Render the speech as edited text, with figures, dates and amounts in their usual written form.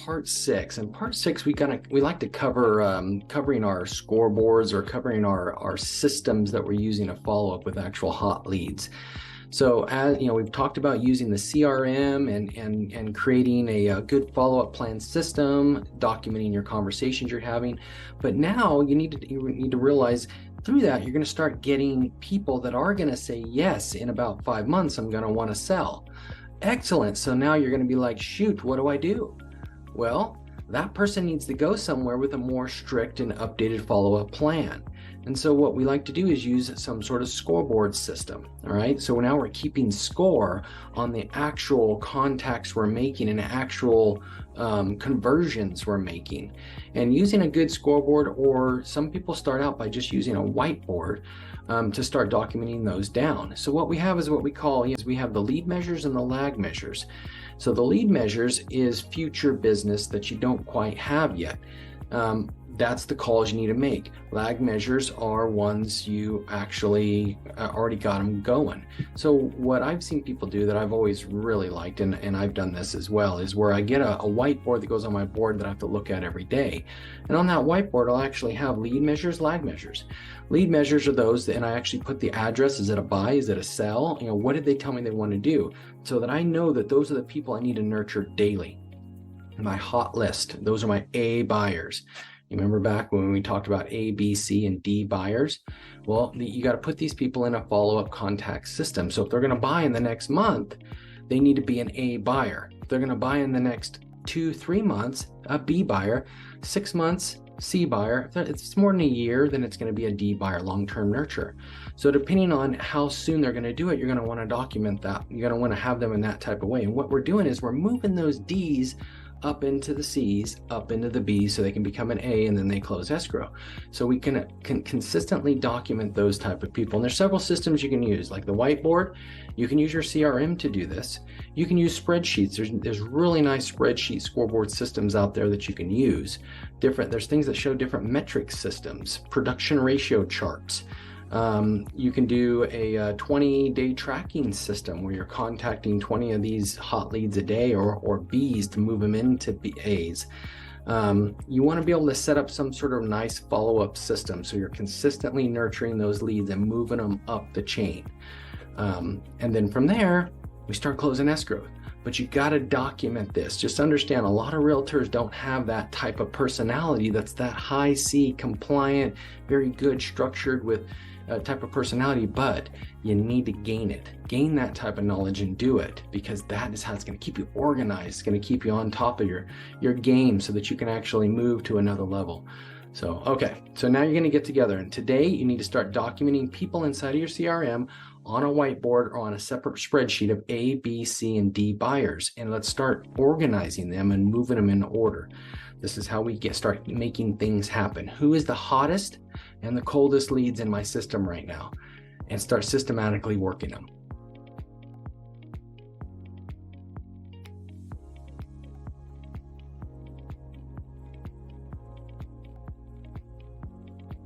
Part six. In part six, we like to cover covering our scoreboards or covering our systems that we're using to follow up with actual hot leads. So as you know, we've talked about using the CRM and creating a good follow-up plan system, documenting your conversations you're having. But now you need to realize through that you're going to start getting people that are going to say yes in about 5 months. I'm going to want to sell. Excellent. So now you're going to be like, shoot, what do I do? Well, that person needs to go somewhere with a more strict and updated follow-up plan. And so what we like to do is use some sort of scoreboard system. All right. So now we're keeping score on the actual contacts we're making and actual conversions we're making. And using a good scoreboard, or some people start out by just using a whiteboard to start documenting those down. So what we have is what we call, we have the lead measures and the lag measures. So the lead measures is future business that you don't quite have yet. That's the calls you need to make. Lag measures are ones you actually already got them going. So what I've seen people do that I've always really liked, and I've done this as well, is where I get a whiteboard that goes on my board that I have to look at every day. And on that whiteboard, I'll actually have lead measures, lag measures. Lead measures are those that, and I actually put the address. Is it a buy? Is it a sell? What did they tell me they want to do? So that I know that those are the people I need to nurture daily. My hot list, those are my A buyers. You remember back when we talked about A, B, C, and D buyers? Well, you got to put these people in a follow-up contact system. So if they're going to buy in the next month, they need to be an A buyer. If they're going to buy in the next 2-3 months, a B buyer. 6 months, C buyer. If it's more than a year, then it's going to be a D buyer, long-term nurture. So depending on how soon they're going to do it, you're going to want to document that. You're going to want to have them in that type of way. And what we're doing is we're moving those Ds up into the C's, up into the B's, so they can become an A, and then they close escrow. So we can consistently document those type of people. And there's several systems you can use, like the whiteboard. You can use your CRM to do this. You can use spreadsheets. There's really nice spreadsheet scoreboard systems out there that you can use. There's things that show different metric systems, production ratio charts. You can do a 20-day tracking system where you're contacting 20 of these hot leads a day, or Bs to move them into As. You want to be able to set up some sort of nice follow-up system so you're consistently nurturing those leads and moving them up the chain. And then from there, we start closing escrow. But you got to document this. Just understand, a lot of realtors don't have that type of personality that's that high C compliant, very good, structured with type of personality, but you need to gain it. Gain that type of knowledge and do it, because that is how it's going to keep you organized. It's going to keep you on top of your game so that you can actually move to another level. So, okay, so now you're going to get together, and today you need to start documenting people inside of your CRM on a whiteboard or on a separate spreadsheet of A, B, C, and D buyers. And let's start organizing them and moving them in order. This is how we start making things happen. Who is the hottest and the coldest leads in my system right now? And start systematically working them.